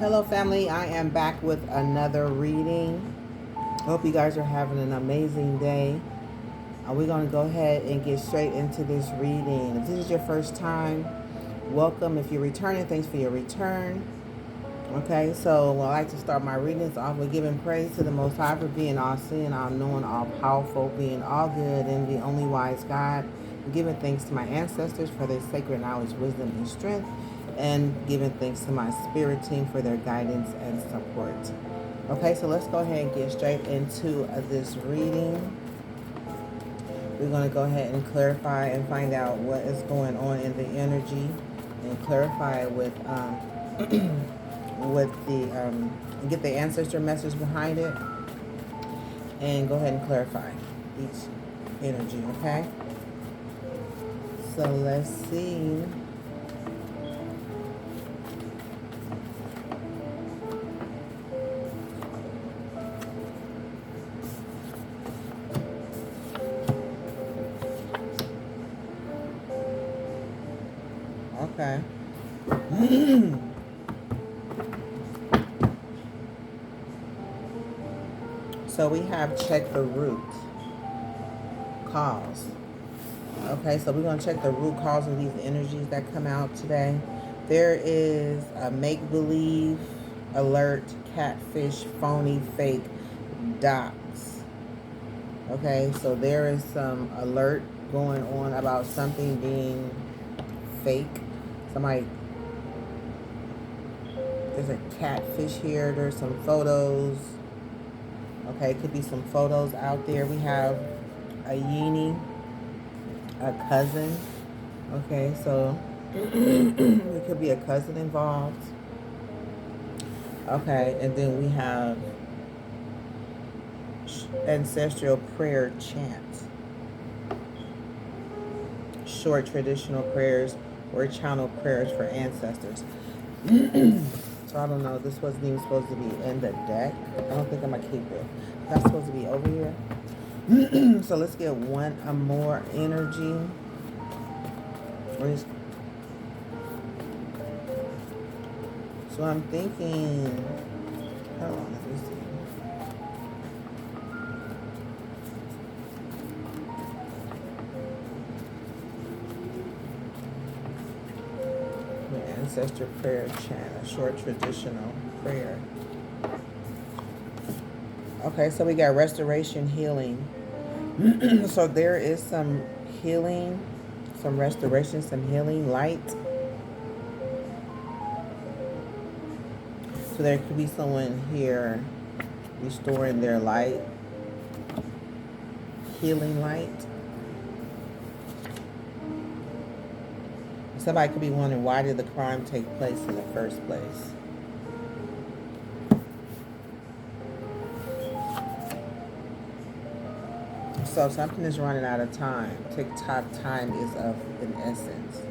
Hello, family. I am back with another reading. Hope you guys are having an amazing day. We're going to go ahead and get straight into this reading. If this is your first time, welcome. If you're returning, thanks for your return. Okay, so I like to start my readings off with giving praise to the Most High for being all seeing, all knowing, all powerful, being all good, and the only wise God. Giving thanks to my ancestors for their sacred knowledge, wisdom, and strength, and giving thanks to my spirit team for their guidance and support. Okay, so let's go ahead and get straight into this reading. We're going to go ahead and clarify and find out what is going on in the energy, and clarify with get the ancestor message behind it, and go ahead and clarify each energy. Okay, so let's see. Okay. So we have check the root cause. Okay, so we're going to check the root cause of these energies that come out today. There is a make-believe, alert, catfish, phony, fake, docs. Okay, so there is some alert going on about something being fake. Somebody, there's a catfish here. There's some photos. Okay, it could be some photos out there. We have a yeni, a cousin. Okay, so it could be a cousin involved. Okay, and then we have ancestral prayer chant. Short traditional prayers or channel prayers for ancestors. So I don't know. This wasn't even supposed to be in the deck. I don't think I'm going to keep it. That's supposed to be over here. So let's get one more energy. So I'm thinking, hold on, let me see. The ancestor prayer chant, a short traditional prayer. Okay, so we got restoration, healing. So there is some healing, some restoration, some healing, light. So there could be someone here restoring their light, healing light. Somebody could be wondering, why did the crime take place in the first place? So something is running out of time. TOCK-Time is of an essence.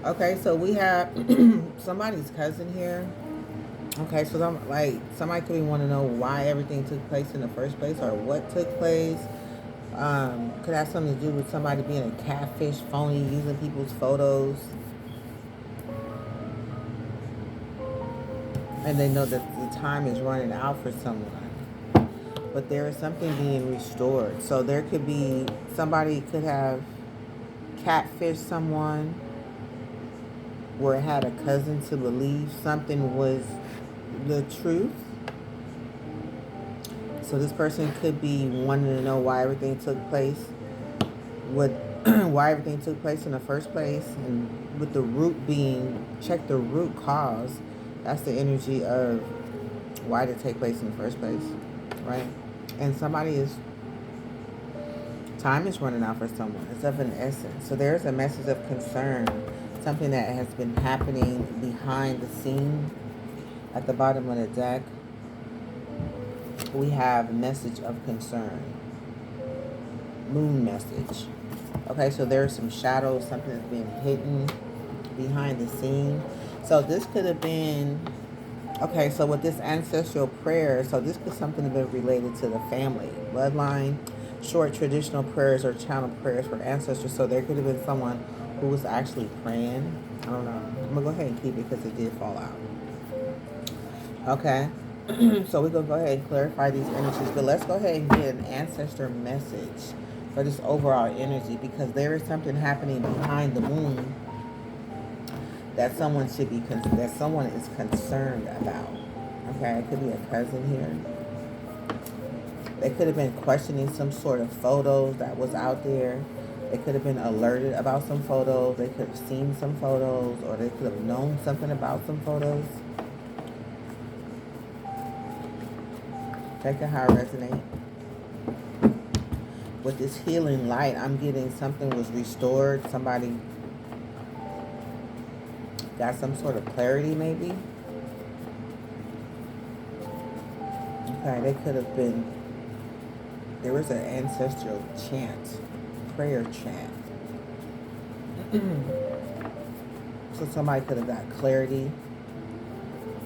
Okay, so we have somebody's cousin here. Okay, so somebody could be wanting to know why everything took place in the first place, or what took place. Could have something to do with somebody being a catfish, phony, using people's photos, and they know that the time is running out for someone. But there is something being restored. So there could be, somebody could have catfished someone, where it had a cousin to believe something was the truth. So this person could be wanting to know why everything took place, why everything took place in the first place, and with the root being, check the root cause. That's the energy of why did it take place in the first place, right? And time is running out for someone. It's of an essence. So there's a message of concern, something that has been happening behind the scene. At the bottom of the deck, we have a message of concern. Moon message. Okay, so there's some shadows, something that's being hidden behind the scene. So this could have been, okay, so with this ancestral prayer, so this could something have been related to the family, bloodline, short traditional prayers or channel prayers for ancestors. So there could have been someone who was actually praying. I don't know. I'm going to go ahead and keep it because it did fall out. Okay. So we're going to go ahead and clarify these energies. But let's go ahead and get an ancestor message for this overall energy, because there is something happening behind the moon that that someone is concerned about. Okay, it could be a cousin here. They could have been questioning some sort of photos that was out there. They could have been alerted about some photos. They could have seen some photos, or they could have known something about some photos. Take it how it resonates. With this healing light, I'm getting something was restored. Somebody got some sort of clarity, maybe. Okay, they could have been, there was an ancestral chant, prayer chant. So somebody could have got clarity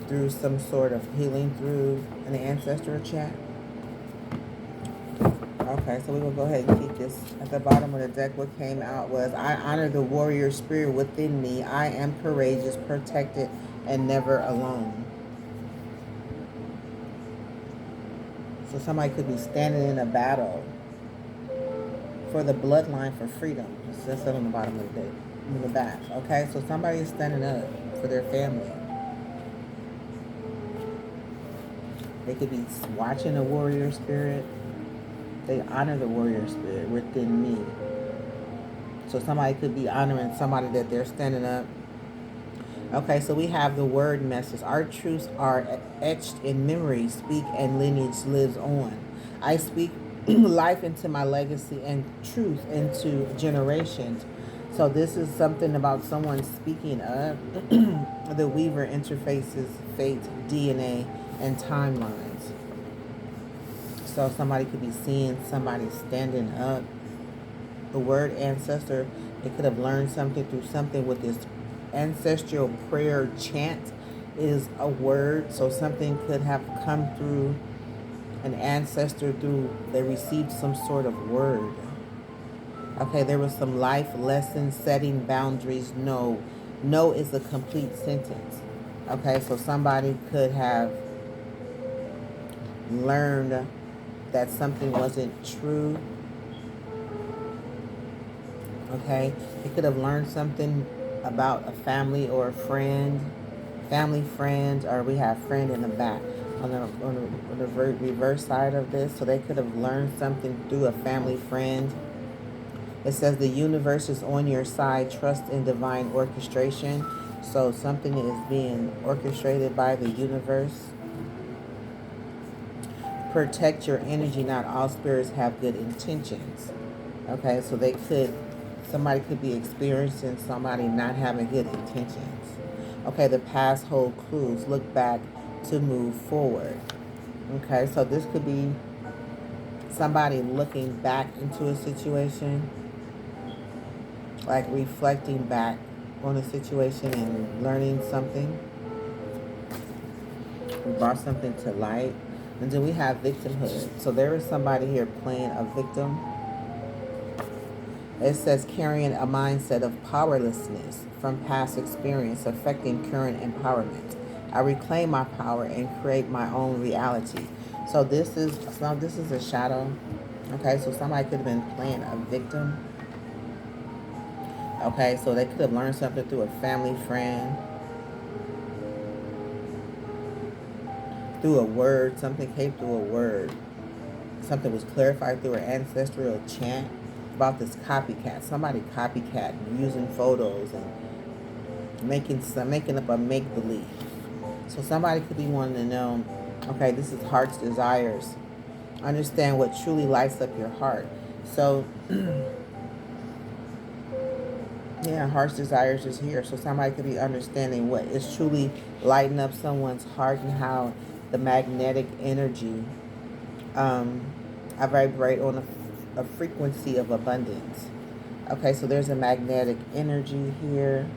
through some sort of healing through an ancestral chant. Okay, so we're going to go ahead and keep this at the bottom of the deck. What came out was, I honor the warrior spirit within me. I am courageous, protected, and never alone. So somebody could be standing in a battle for the bloodline for freedom. It says that on the bottom of the deck, in the back. Okay, so somebody is standing up for their family. They could be watching the warrior spirit. They honor the warrior spirit within me. So somebody could be honoring somebody that they're standing up. Okay, so we have the word message. Our truths are etched in memory. Speak and lineage lives on. I speak life into my legacy and truth into generations. So this is something about someone speaking up. The weaver interfaces fate, DNA, and timelines. So somebody could be seeing somebody standing up. The word ancestor, they could have learned something through something with this ancestral prayer chant is a word. So something could have come through an ancestor through, they received some sort of word. Okay, there was some life lessons, setting boundaries. No. No is a complete sentence. Okay, so somebody could have learned that something wasn't true. Okay, they could have learned something about a family or a friend, family, friend, or we have friend in the back on the reverse side of this. So they could have learned something through a family friend. It says the universe is on your side. Trust in divine orchestration. So something is being orchestrated by the universe. Protect your energy. Not all spirits have good intentions. Okay, so somebody could be experiencing somebody not having good intentions. Okay, the past hold clues. Look back to move forward. Okay, so this could be somebody looking back into a situation, like reflecting back on a situation and learning something. We brought something to light. And then we have victimhood. So there is somebody here playing a victim. It says carrying a mindset of powerlessness from past experience affecting current empowerment. I reclaim my power and create my own reality. So this is a shadow. Okay, so somebody could have been playing a victim. Okay, so they could have learned something through a family friend, through a word. Something came through a word. Something was clarified through an ancestral chant about this copycat. Somebody copycat using photos and making up a make-believe. So somebody could be wanting to know, okay, this is heart's desires. Understand what truly lights up your heart. So yeah, heart's desires is here. So somebody could be understanding what is truly lighting up someone's heart, and how the magnetic energy I vibrate on a frequency of abundance. Okay, so there's a magnetic energy here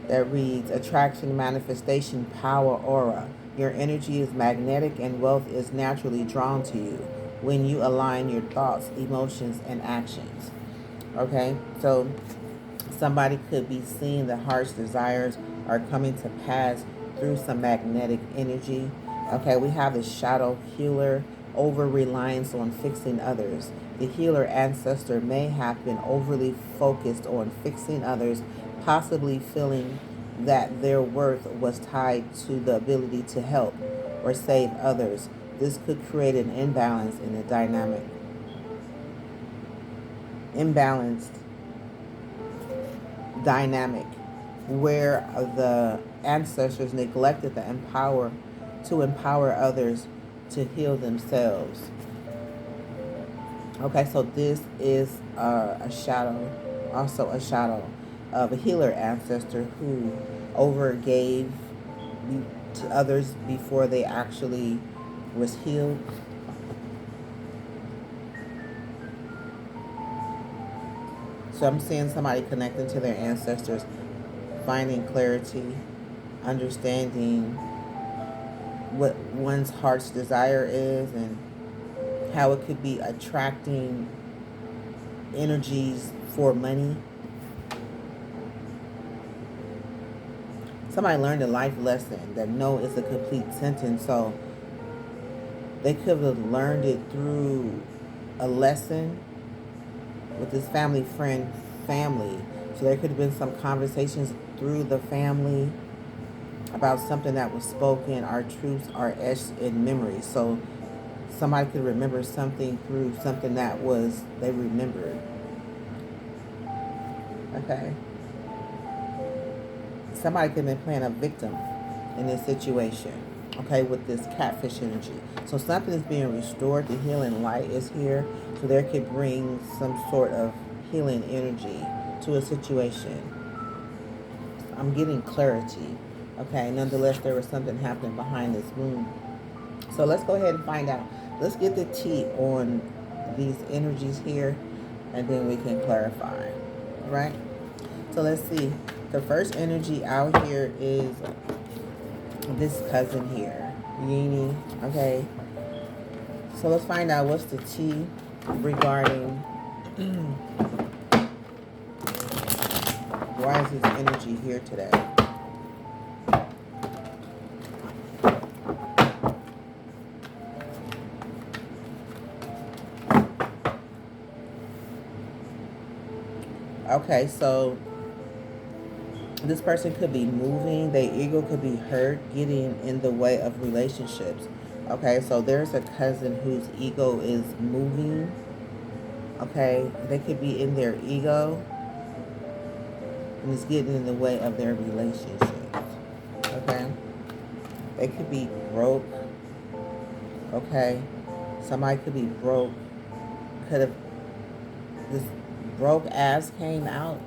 that reads attraction, manifestation, power, aura. Your energy is magnetic and wealth is naturally drawn to you when you align your thoughts, emotions, and actions. Okay, so somebody could be seeing the heart's desires are coming to pass through some magnetic energy. Okay, we have the shadow healer, over reliance on fixing others. The healer ancestor may have been overly focused on fixing others, possibly feeling that their worth was tied to the ability to help or save others. This could create an imbalanced dynamic where the ancestors neglected to empower others to heal themselves. Okay, so this is also a shadow of a healer ancestor who overgave to others before they actually was healed. So I'm seeing somebody connecting to their ancestors, finding clarity, understanding what one's heart's desire is and how it could be attracting energies for money. Somebody learned a life lesson that no is a complete sentence, so they could have learned it through a lesson with this family. So there could have been some conversations through the family about something that was spoken. Our truths are etched in memory. So somebody could remember something through something that was they remembered. Okay. Somebody could have been playing a victim in this situation. Okay, with this catfish energy. So something is being restored. The healing light is here. So there could bring some sort of healing energy to a situation. I'm getting clarity. Okay, nonetheless, there was something happening behind this moon. So let's go ahead and find out. Let's get the tea on these energies here, and then we can clarify. All right? So let's see. The first energy out here is this cousin here, Yini. Okay? So let's find out what's the tea regarding why is this energy here today? Okay, so this person could be moving. Their ego could be hurt, getting in the way of relationships. Okay, so there's a cousin whose ego is moving. Okay, they could be in their ego and it's getting in the way of their relationships. Okay, they could be broke. Okay, somebody could be broke. Could have this broke ass came out.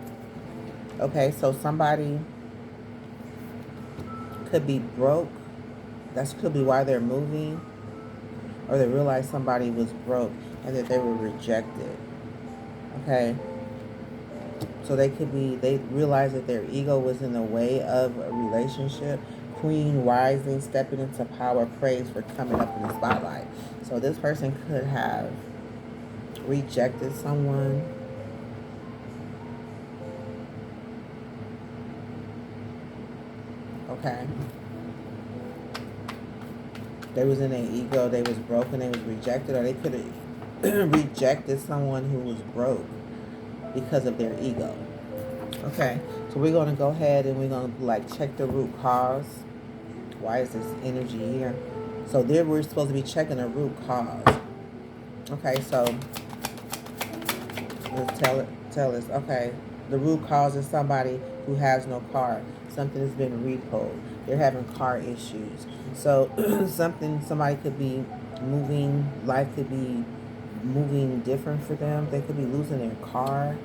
Okay, so somebody could be broke. That could be why they're moving. Or they realize somebody was broke and that they were rejected. Okay. So they realize that their ego was in the way of a relationship. Queen rising, stepping into power, praise for coming up in the spotlight. So this person could have rejected someone. Okay. They was in their ego, they was broken, they was rejected, or they could have rejected someone who was broke because of their ego. Okay, so we're going to go ahead and we're going to check the root cause. Why is this energy here? So there we're supposed to be checking the root cause. Okay, so let's tell us, okay, the root cause is somebody who has no car. Something has been repoed. They're having car issues. So somebody could be moving, life could be moving different for them. They could be losing their car.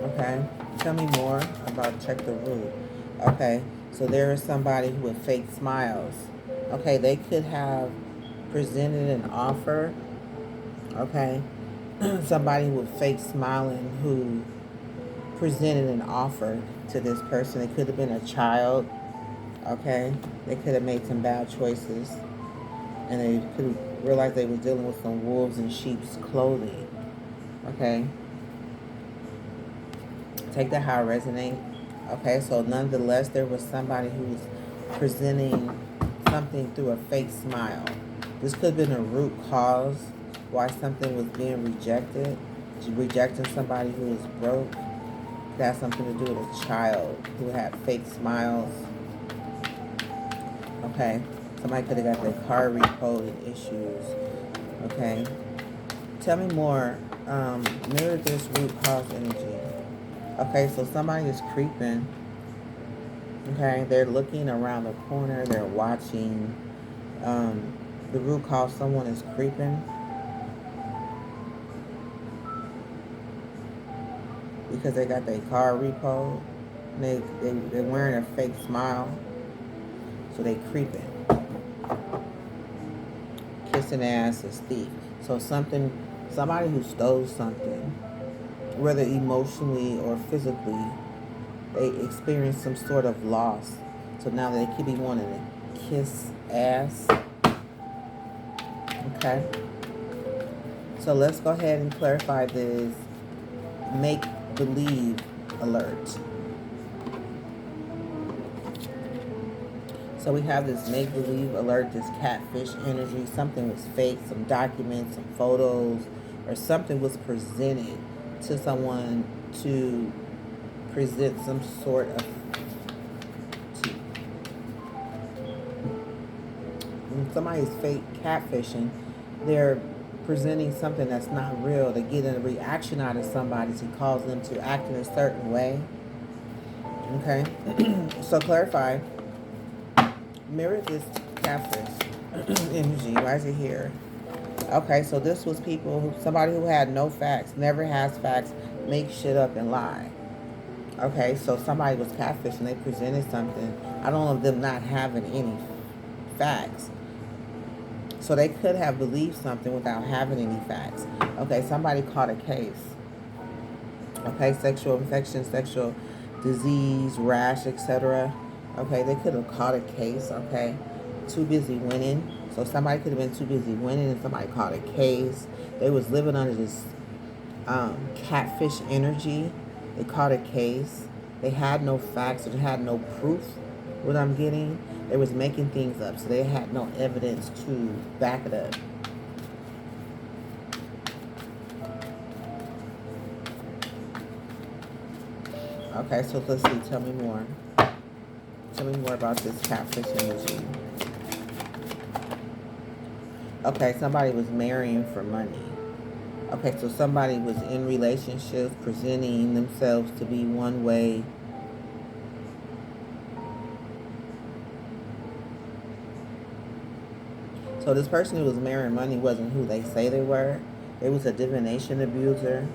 Okay, tell me more about check the root. Okay, so there is somebody who with fake smiles. Okay, they could have presented an offer. Okay, somebody with fake smiling who presented an offer to this person. It could have been a child. Okay, they could have made some bad choices, and they could have realized they were dealing with some wolves in sheep's clothing. Okay, Take that how it resonates. Okay, so nonetheless, there was somebody who was presenting something through a fake smile. This could have been a root cause why something was being rejected. Rejecting somebody who is broke. That has something to do with a child who had fake smiles. Okay, somebody could have got their car repoed and issues. Okay, tell me more. Mirror this root cause energy. Okay, so somebody is creeping. Okay, they're looking around the corner. They're watching. The root cause, someone is creeping because they got their car repoed. They're wearing a fake smile, so they creeping. Kissing ass is thief. So somebody who stole something, whether emotionally or physically, they experience some sort of loss. So now they could be wanting to kiss ass. Okay. So let's go ahead and clarify this make-believe alert. So we have this make-believe alert, this catfish energy. Something was fake, some documents, some photos, or something was presented to someone to present some sort of when somebody's fake catfishing, they're presenting something that's not real to get a reaction out of somebody to cause them to act in a certain way. Okay, so clarify. Mirror this catfish energy. Why is it here? Okay, so this was somebody who had no facts, never has facts, make shit up and lie. Okay, so somebody was catfishing. They presented something. I don't know them not having any facts. So they could have believed something without having any facts. Okay, somebody caught a case. Okay, sexual infection, sexual disease, rash, etc. Okay, they could have caught a case. Okay, too busy winning. So somebody could have been too busy winning and somebody caught a case. They was living under this catfish energy. They caught a case. They had no facts. They had no proof. What I'm getting, they was making things up, so they had no evidence to back it up. Okay, so let's see. Tell me more. Tell me more about this catfish energy. Okay, somebody was marrying for money. Okay, so somebody was in relationships, presenting themselves to be one way. So this person who was marrying money wasn't who they say they were. They was a divination abuser.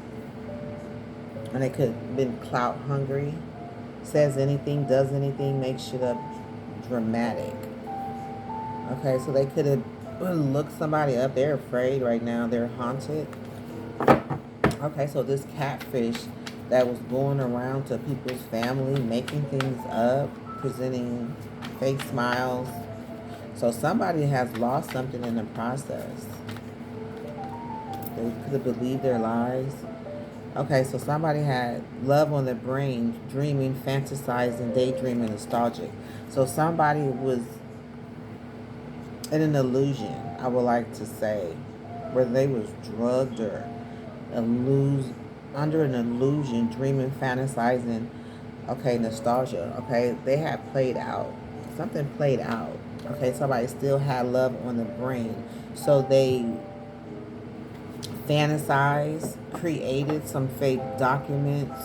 And they could have been clout hungry. Says anything, does anything, makes shit up dramatic. Okay, so they could have looked somebody up. They're afraid right now. They're haunted. Okay, so this catfish that was going around to people's family, making things up, presenting fake smiles. So somebody has lost something in the process. They could have believed their lies. Okay, so somebody had love on the brain, dreaming, fantasizing, daydreaming, nostalgic. So somebody was in an illusion, I would like to say, where they was drugged or under an illusion, dreaming, fantasizing. Okay, nostalgia. Okay, they had played out. Something played out. Okay, somebody still had love on the brain. So they fantasized, created some fake documents.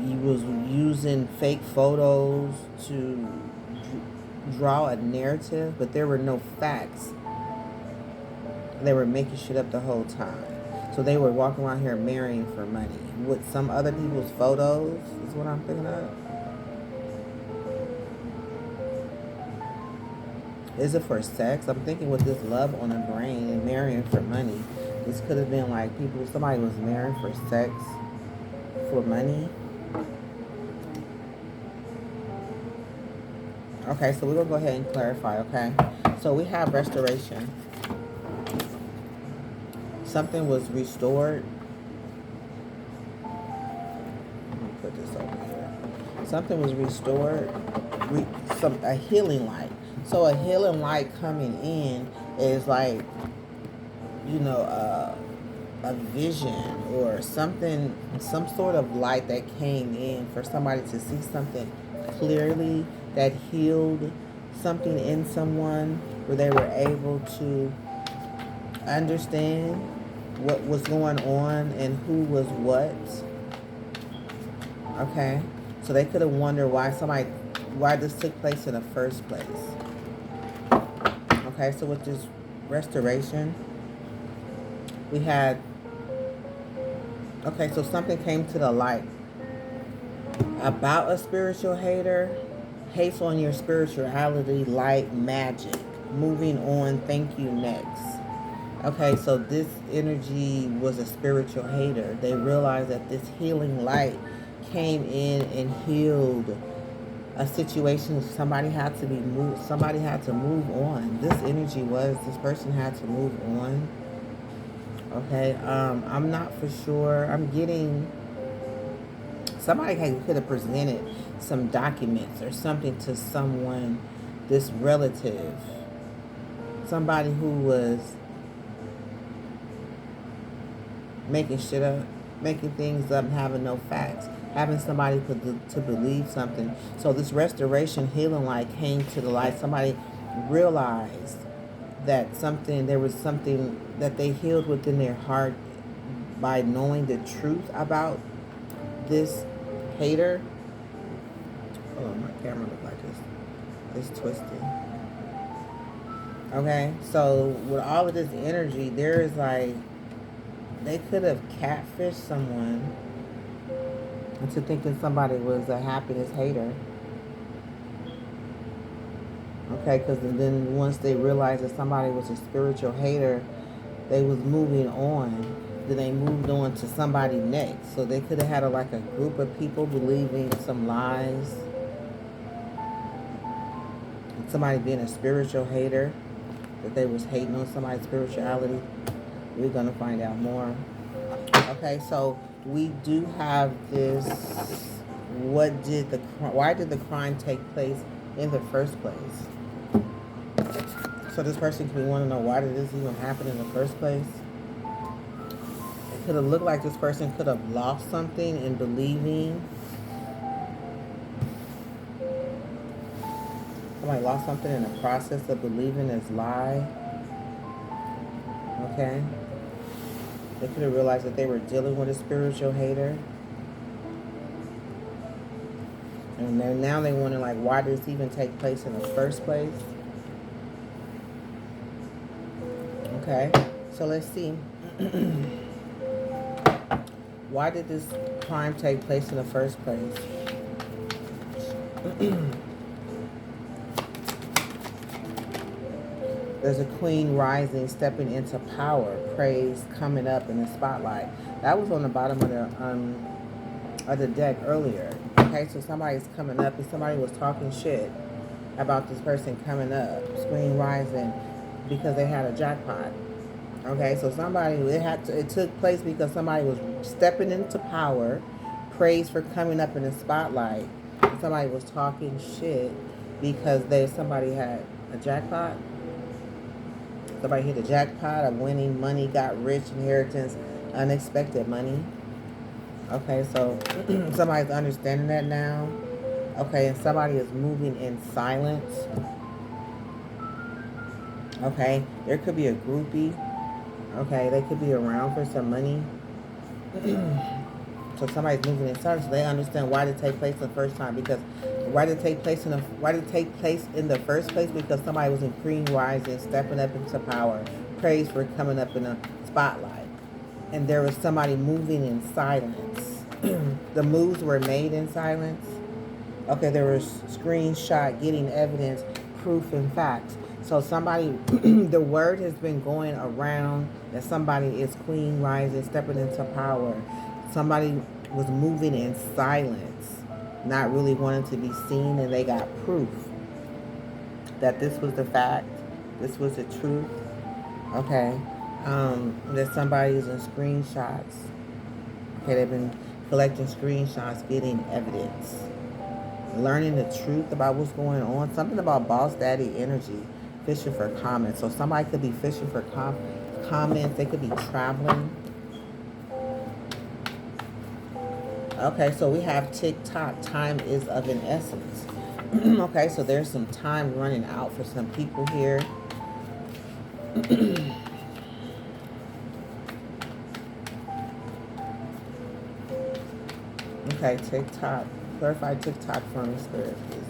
He was using fake photos to draw a narrative, but there were no facts. They were making shit up the whole time. So they were walking around here marrying for money with some other people's photos, is what I'm thinking of. Is it for sex? I'm thinking with this love on the brain and marrying for money. This could have been like somebody was marrying for sex, for money. Okay, so we're going to go ahead and clarify, okay? So we have restoration. Something was restored. put this over here. Something was restored. A healing light. So a healing light coming in is like, you know, a vision or something, some sort of light that came in for somebody to see something clearly that healed something in someone, where they were able to understand what was going on and who was what. Okay, so they could have wondered why this took place in the first place. Okay, so with this restoration, we had, okay, so something came to the light about a spiritual hater. Hates on your spirituality, light, magic. Moving on, thank you, next. Okay, so this energy was a spiritual hater. They realized that this healing light came in and healed a situation. Somebody had to be moved. Somebody had to move on. This energy was, this person had to move on. Okay, I'm not for sure. I'm getting, somebody could have presented some documents or something to someone, this relative, somebody who was making shit up, making things up, having no facts, having somebody to believe something. So this restoration healing light came to the light. Somebody realized that there was something that they healed within their heart by knowing the truth about this hater. Oh, my camera look like it's twisted. Okay, so with all of this energy, there is like, they could have catfished someone into thinking somebody was a happiness hater. Okay, because then once they realized that somebody was a spiritual hater, they was moving on. Then they moved on to somebody next. So they could have had a group of people believing some lies. Somebody being a spiritual hater, that they was hating on somebody's spirituality. We're going to find out more. Okay, so we do have this. Why did the crime take place in the first place? So this person could want to know, why did this even happen in the first place? It could have looked like this person could have lost something in believing. Somebody lost something in the process of believing this lie. Okay? They could have realized that they were dealing with a spiritual hater. And now they wonder, why did this even take place in the first place? Okay, so let's see. Why did this crime take place in the first place? There's a queen rising, stepping into power, praise coming up in the spotlight. That was on the bottom of the deck earlier. Okay, so somebody's coming up, and somebody was talking shit about this person coming up, queen rising, because they had a jackpot. Okay, so it took place because somebody was stepping into power, praise for coming up in the spotlight. And somebody was talking shit because somebody had a jackpot. Somebody hit a jackpot of winning money, got rich, inheritance, unexpected money. Okay, so somebody's understanding that now. Okay, and somebody is moving in silence. Okay, there could be a groupie. Okay, they could be around for some money. So somebody's moving in silence. So they understand why did it take place the first time. Because why did it take place in the first place? Because somebody was in green rising, stepping up into power, praise for coming up in a spotlight, and there was somebody moving in silence. The moves were made in silence. Okay, there was screenshot, getting evidence, proof, and facts. So somebody, the word has been going around that somebody is queen rising, stepping into power. Somebody was moving in silence, not really wanting to be seen, and they got proof that this was the fact, this was the truth. Okay, that somebody is in screenshots. Okay, they've been collecting screenshots, getting evidence, learning the truth about what's going on. Something about boss daddy energy, fishing for comments. So somebody could be fishing for comments. They could be traveling. Okay, so we have TikTok. Time is of an essence. Okay, so there's some time running out for some people here. Okay, TikTok. Clarify TikTok for me, Spirit, please.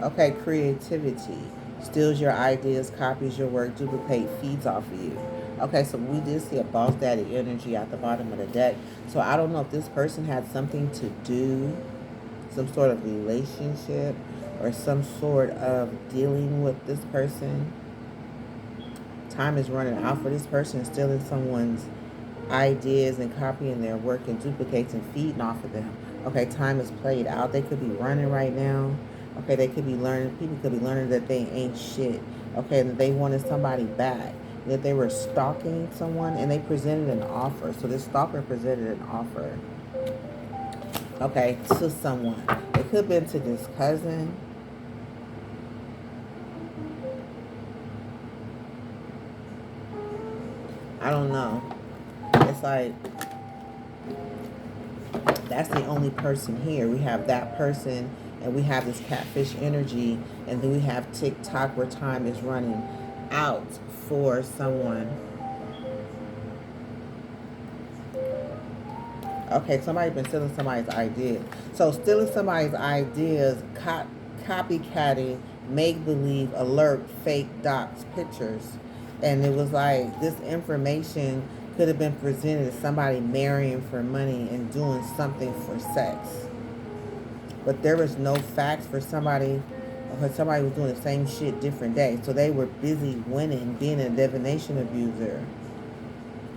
Okay, creativity. Steals your ideas, copies your work, duplicate, feeds off of you. Okay, so we did see a boss daddy energy at the bottom of the deck. So I don't know if this person had something to do, some sort of relationship, or some sort of dealing with this person. Time is running out for this person, stealing someone's ideas and copying their work and duplicates and feeding off of them. Okay, time is played out. They could be running right now. Okay, they could be learning, people could be learning that they ain't shit. Okay, that they wanted somebody back. That they were stalking someone and they presented an offer. So this stalker presented an offer. Okay, to someone. It could have been to this cousin. I don't know. It's like, that's the only person here. We have that person, and we have this catfish energy, and then we have TikTok where time is running out for someone. Okay, somebody's been stealing somebody's ideas. So stealing somebody's ideas, copycatting, make-believe, alert, fake docs, pictures. And it was like this information could have been presented as somebody marrying for money and doing something for sex. But there was no facts for somebody, because somebody was doing the same shit different day. So they were busy winning, being a divination abuser.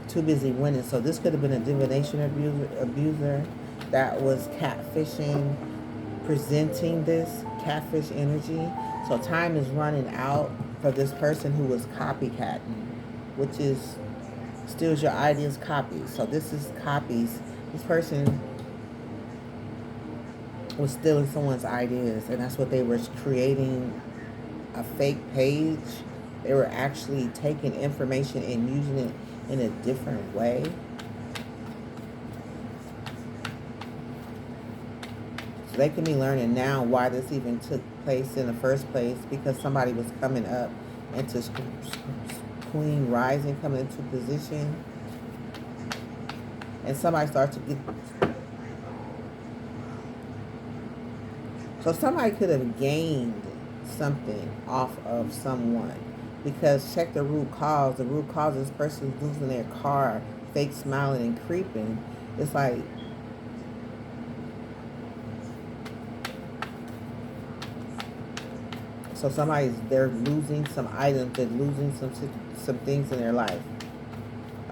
Too busy winning. So this could have been a divination abuser that was catfishing, presenting this catfish energy. So time is running out for this person who was copycatting, which is steals your ideas, copies. So this is copies. This person was stealing someone's ideas, and that's what they were creating, a fake page. They were actually taking information and using it in a different way. So they can be learning now why this even took place in the first place, because somebody was coming up into Queen Rising, coming into position, and somebody started to get. So somebody could have gained something off of someone, because check the root cause. The root cause is this person losing their car, fake smiling and creeping. It's like, so they're losing some items, they're losing some things in their life.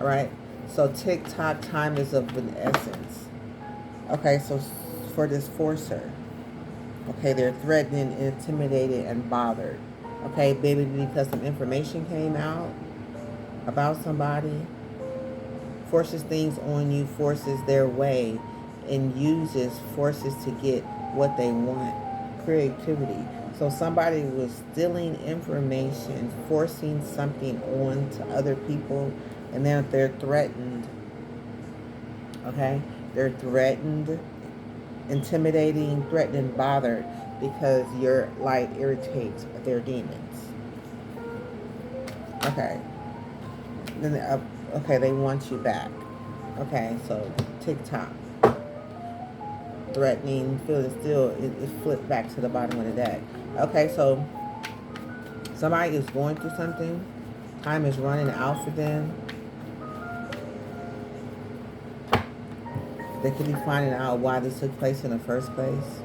All right. So TikTok, time is of an essence. Okay, so for this forcer, okay, they're threatening, intimidated, and bothered. Okay, maybe because some information came out about somebody, forces things on you, forces their way, and forces to get what they want. Creativity. So somebody was stealing information, forcing something on to other people, and then they're threatened. Okay, they're threatened, intimidating, threatened, bothered, because your light irritates their demons. Okay. Then okay, they want you back. Okay, so TikTok, threatening, feeling still, it flipped back to the bottom of the deck. Okay, so somebody is going through something. Time is running out for them. They could be finding out why this took place in the first place.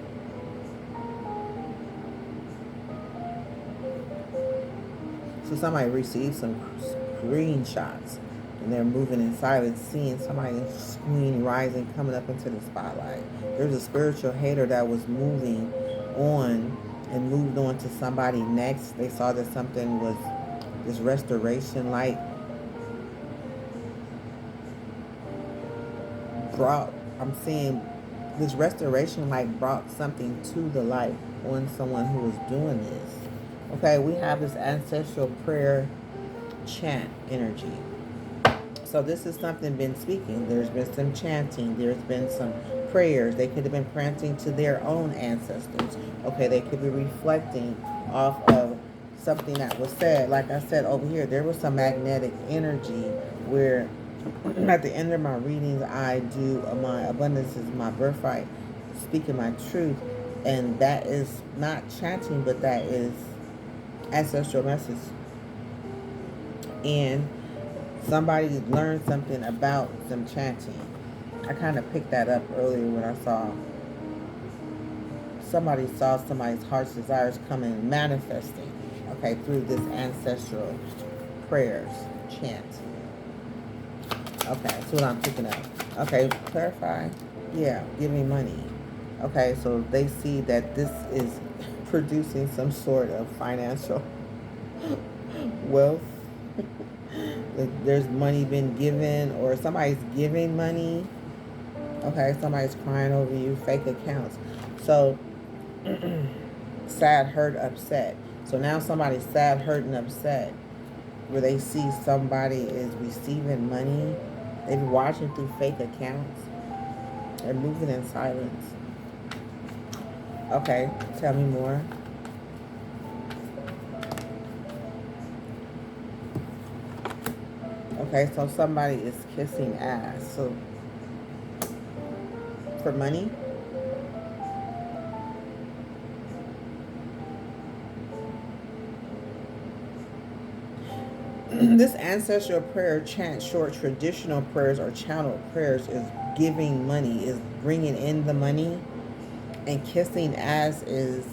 So somebody received some screenshots, and they're moving in silence, seeing somebody's Queen Rising coming up into the spotlight. There's a spiritual hater that was moving on and moved on to somebody next. They saw that something was This restoration light brought, I'm seeing this restoration light brought something to the light on someone who was doing this. Okay, we have this ancestral prayer chant energy. So this is something been speaking. There's been some chanting. There's been some prayers. They could have been granting to their own ancestors. Okay, they could be reflecting off of something that was said. Like I said over here, there was some magnetic energy where at the end of my readings, I do my abundance is my birthright, speaking my truth. And that is not chanting, but that is ancestral message. And somebody learned something about some chanting. I kind of picked that up earlier when I saw somebody's heart's desires coming, manifesting, okay, through this ancestral prayers, chant. Okay, that's what I'm picking up. Okay, clarify. Yeah, give me money. Okay, so they see that this is producing some sort of financial wealth. Like there's money been given, or somebody's giving money. Okay, somebody's crying over you, fake accounts. So sad, hurt, upset. So now somebody's sad, hurt, and upset, where they see somebody is receiving money. They're watching through fake accounts. They're moving in silence. Okay, tell me more. Okay, so somebody is kissing ass. So for money. This ancestral prayer chant, short traditional prayers or channeled prayers, is giving money, is bringing in the money. And kissing ass is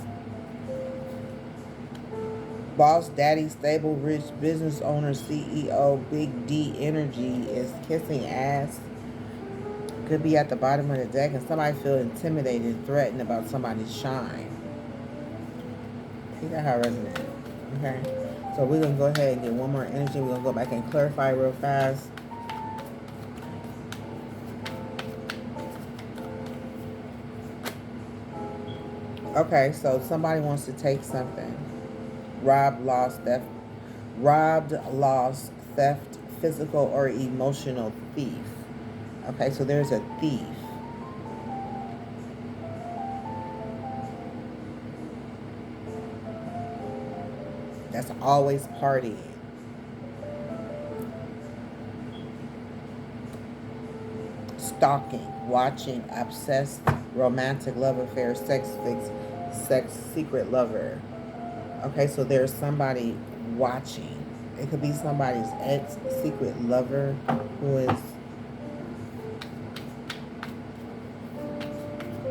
boss, daddy, stable, rich, business owner, CEO, big D energy is kissing ass. Could be at the bottom of the deck and somebody feel intimidated, threatened about somebody's shine. See that how it resonates. Okay. So we're going to go ahead and get one more energy. We're going to go back and clarify real fast. Okay, so somebody wants to take something. Robbed, lost, theft, physical or emotional thief. Okay, so there's a thief. That's always partying. Stalking, watching, obsessed, romantic love affair, sex secret lover. Okay, so there's somebody watching. It could be somebody's ex secret lover who is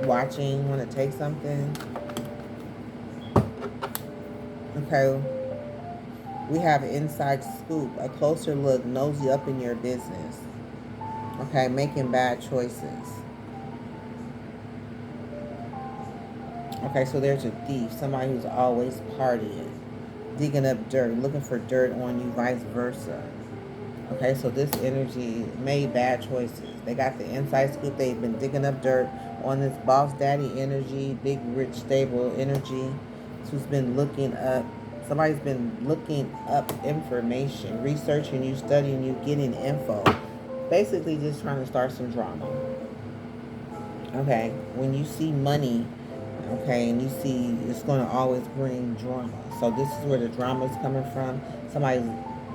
watching, want to take something. Okay, we have inside scoop, a closer look, nosy up in your business. Okay, making bad choices. Okay, so there's a thief, somebody who's always partying, digging up dirt, looking for dirt on you, vice versa. Okay, so this energy made bad choices. They got the inside scoop. They've been digging up dirt on this boss daddy energy, big, rich, stable energy, who's been looking up. Somebody's been looking up information, researching you, studying you, getting info. Basically just trying to start some drama. Okay, when you see money, okay, and you see it's going to always bring drama. So this is where the drama is coming from. Somebody's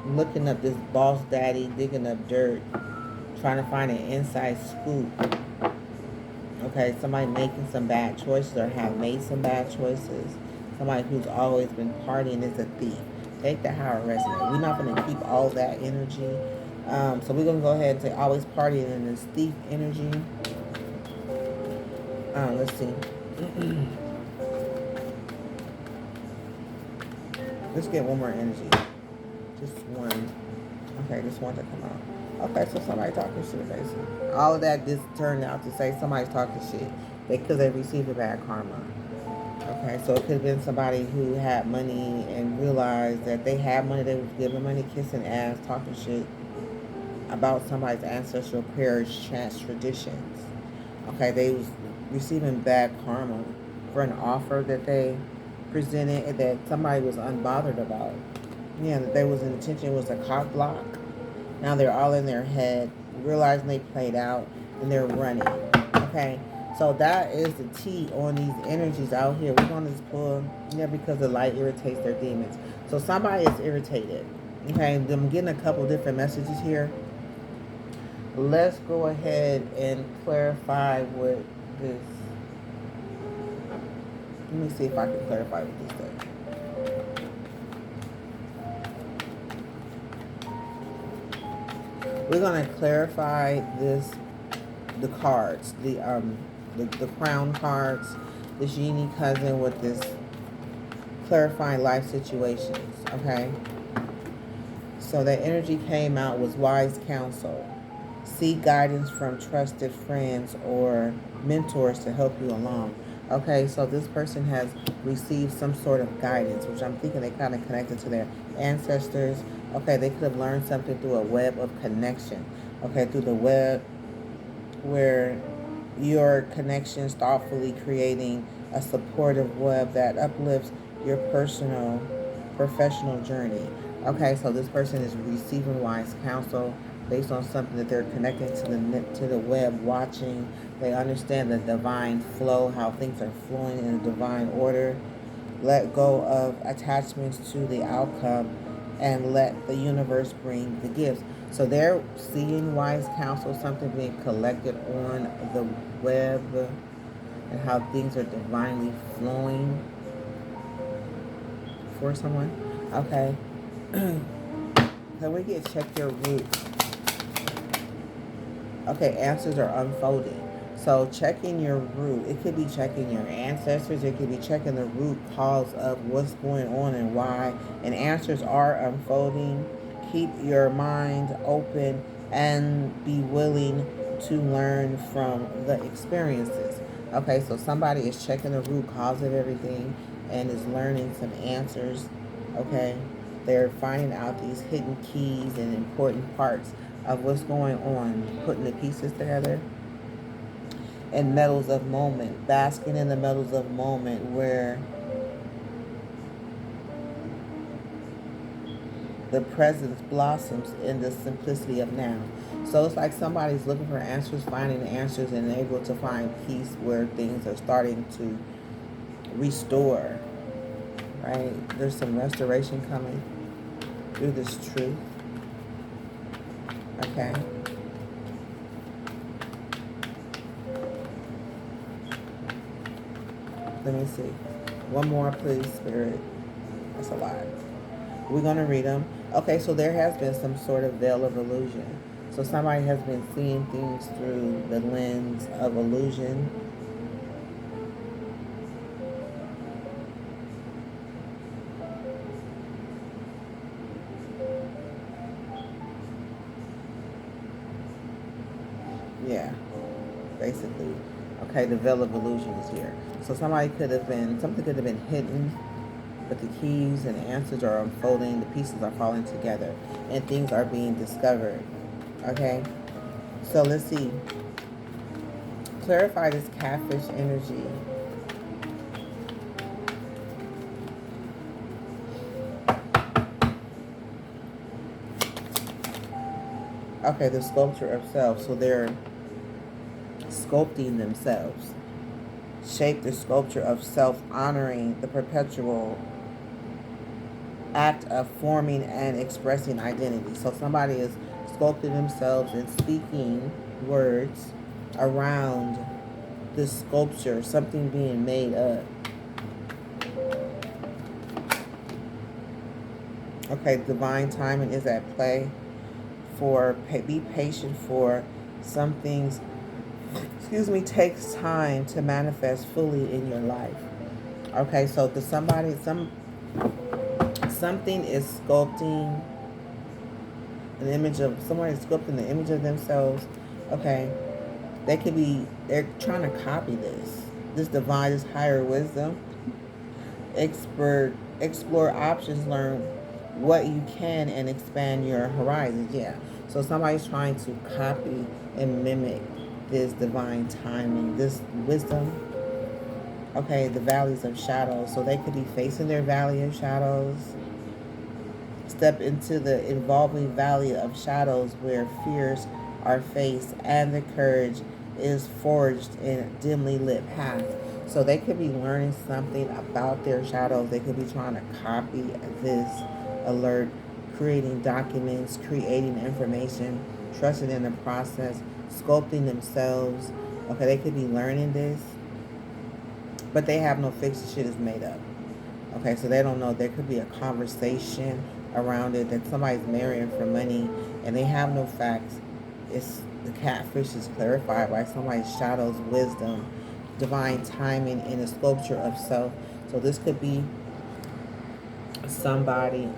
looking up this boss daddy, digging up dirt, trying to find an inside scoop. Okay, somebody making some bad choices or have made some bad choices. Somebody who's always been partying is a thief. Take that how it resonates. We're not going to keep all that energy. So we're going to go ahead and say always partying in this thief energy. Let's see. Let's get one more energy. Just one. Okay, just one to come out. Okay, so somebody talking shit, basically. All of that just turned out to say somebody's talking shit because they received a bad karma. Okay, so it could have been somebody who had money and realized that they had money, they was giving money, kissing ass, talking shit about somebody's ancestral prayers, chants, traditions. Okay, they was receiving bad karma for an offer that they presented and that somebody was unbothered about. Yeah, that they was intention was a cock block. Now they're all in their head, realizing they played out, and they're running. Okay, so that is the T on these energies out here. We're going to just pull, because the light irritates their demons. So somebody is irritated. Okay, I'm getting a couple different messages here. Let's go ahead and clarify what this. Let me see if I can clarify what this says. We're gonna clarify this, the cards, the crown cards, this genie cousin with this clarifying life situations. Okay. So that energy came out was wise counsel. Seek guidance from trusted friends or mentors to help you along. Okay, so this person has received some sort of guidance, which I'm thinking they kind of connected to their ancestors. Okay, they could have learned something through a web of connection. Okay, through the web where your connections thoughtfully creating a supportive web that uplifts your personal, professional journey. Okay, so this person is receiving wise counsel based on something that they're connecting to the web, watching. They understand the divine flow, how things are flowing in a divine order. Let go of attachments to the outcome and let the universe bring the gifts. So they're seeing wise counsel, something being collected on the web and how things are divinely flowing for someone. Okay. Can we get check your root? Okay, answers are unfolding. So checking your root, it could be checking your ancestors, it could be checking the root cause of what's going on and why. And answers are unfolding. Keep your mind open and be willing to learn from the experiences. Okay, so somebody is checking the root cause of everything and is learning some answers. Okay, they're finding out these hidden keys and important parts of what's going on, putting the pieces together. And metals of moment, basking in the metals of moment where the presence blossoms in the simplicity of now. So it's like somebody's looking for answers, finding the answers, and able to find peace where things are starting to restore, right? There's some restoration coming through this truth. Okay. Let me see. One more, please, Spirit. That's a lot. We're going to read them. Okay, so there has been some sort of veil of illusion. So somebody has been seeing things through the lens of illusion. Yeah, basically. Okay, the veil of illusion is here. So something could have been hidden, but the keys and the answers are unfolding, the pieces are falling together, and things are being discovered. Okay? So let's see. Clarify this catfish energy. Okay, the sculpture of self. So they're sculpting themselves. Shape the sculpture of self, honoring the perpetual act of forming and expressing identity. So somebody is sculpting themselves and speaking words around this sculpture, something being made up. Okay, divine timing is at play. Be patient for some things. Takes time to manifest fully in your life. Okay, so something is sculpting an image of someone is sculpting the image of themselves. Okay, they're trying to copy this divine, this higher wisdom. explore options, learn what you can, and expand your horizons. Yeah. So somebody's trying to copy and mimic this divine timing, this wisdom. Okay, the valleys of shadows. So they could be facing their valley of shadows. Step into the evolving valley of shadows where fears are faced and the courage is forged in a dimly lit path. So they could be learning something about their shadows. They could be trying to copy this alert, creating documents, creating information, trusting in the process, sculpting themselves. Okay, they could be learning this, but they have no fix. The shit is made up. Okay, so they don't know. There could be a conversation around it that somebody's marrying for money and they have no facts. It's the catfish is clarified by somebody's shadow's wisdom, divine timing, and a sculpture of self. So this could be somebody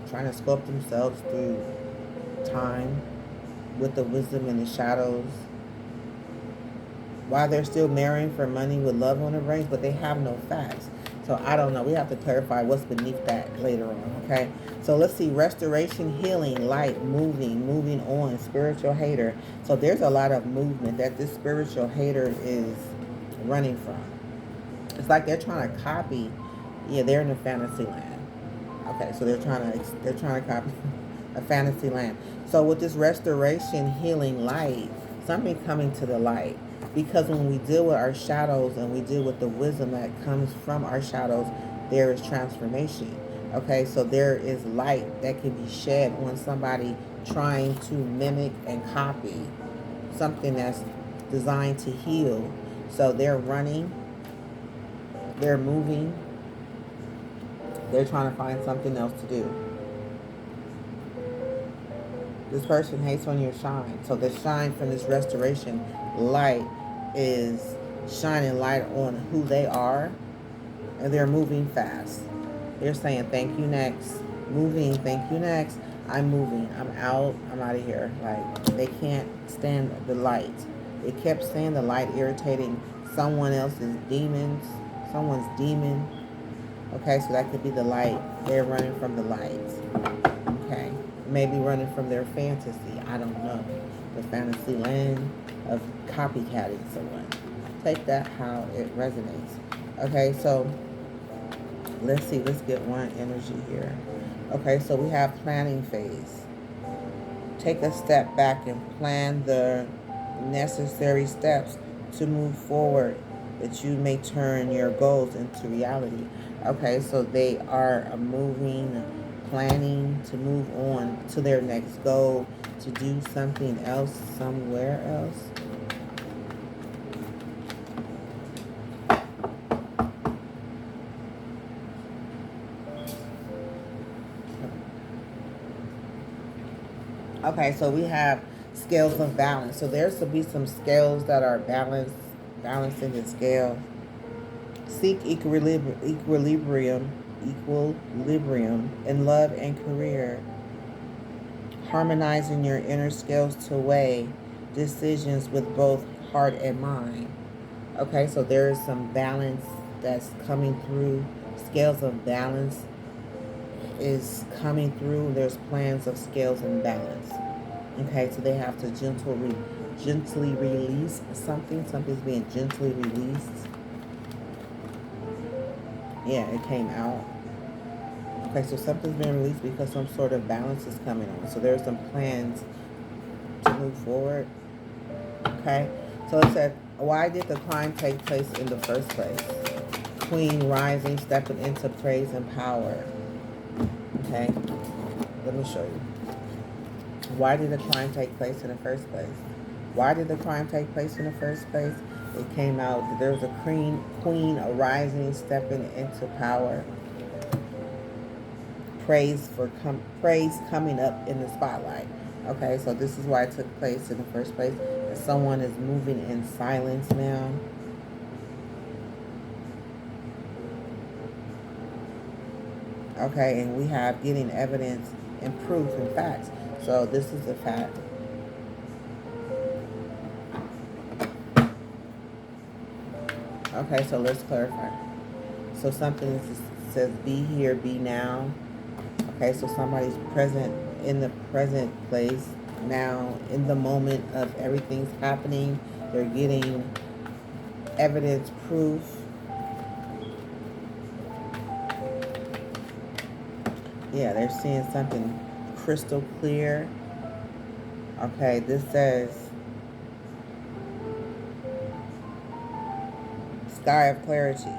trying to sculpt themselves through time with the wisdom and the shadows while they're still marrying for money with love on the rings, but they have no facts. So I don't know. We have to clarify what's beneath that later on, okay? So let's see. Restoration, healing, light, moving on, spiritual hater. So there's a lot of movement that this spiritual hater is running from. It's like they're trying to copy. Yeah, they're in a fantasy land. Okay, so they're trying to copy a fantasy land. So with this restoration, healing, light, something coming to the light. Because when we deal with our shadows and we deal with the wisdom that comes from our shadows, there is transformation. Okay, so there is light that can be shed on somebody trying to mimic and copy something that's designed to heal. So they're running, they're moving, they're trying to find something else to do. This person hates on your shine. So the shine from this restoration light is shining light on who they are, and they're moving fast. They're saying thank you next. Moving, thank you next. I'm moving. I'm out of here. Like they can't stand the light. They kept saying the light irritating someone else's demons, someone's demon. Okay, so that could be the light. They're running from the light. Okay. Maybe running from their fantasy. I don't know. The fantasy land of copycatting someone. Take that how it resonates. Okay, so let's see. Let's get one energy here. Okay, so we have planning phase. Take a step back and plan the necessary steps to move forward that you may turn your goals into reality. Okay, so they are moving, planning to move on to their next goal, to do something else somewhere else. Okay, so we have scales of balance. So there's to be some scales that are balancing the scale. Seek equilibrium in love and career. Harmonizing your inner scales to weigh decisions with both heart and mind. Okay, so there is some balance that's coming through. Scales of balance is coming through. There's plans of scales and balance. Okay, so they have to gently release something. Something's being gently released. Yeah, it came out. Okay, so something's being released because some sort of balance is coming on. So there's some plans to move forward. Okay, so it said, why did the crime take place in the first place? Queen rising, stepping into praise and power. Okay, let me show you. Why did the crime take place in the first place? Why did the crime take place in the first place? It came out that there was a queen arising, stepping into power. Praise coming up in the spotlight. Okay, so this is why it took place in the first place. Someone is moving in silence now. Okay, and we have getting evidence and proof and facts. So this is a fact. Okay, so let's clarify. So something says be here, be now. Okay, so somebody's present in the present place now, in the moment of everything's happening. They're getting evidence, proof. Yeah, they're seeing something crystal clear. Okay, this says sky of clarity.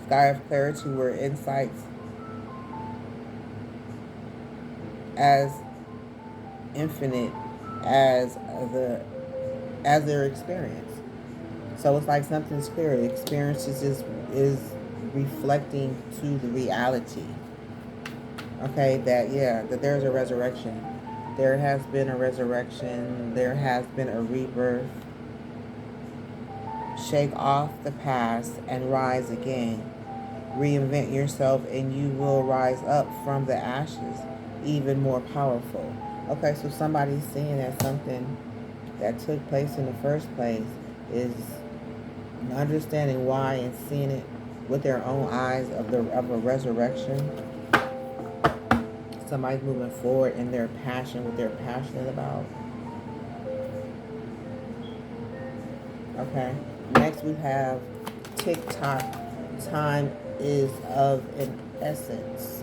Sky of clarity where insights as infinite as their experience. So it's like something's clear. Experience is reflecting to the reality. Okay, that there's a resurrection. There has been a resurrection. There has been a rebirth. Shake off the past and rise again. Reinvent yourself and you will rise up from the ashes even more powerful. Okay, so somebody's seeing that something that took place in the first place is understanding why and seeing it with their own eyes of a resurrection. Somebody's moving forward in their passion, what they're passionate about. Okay. Next we have TikTok. Time is of an essence.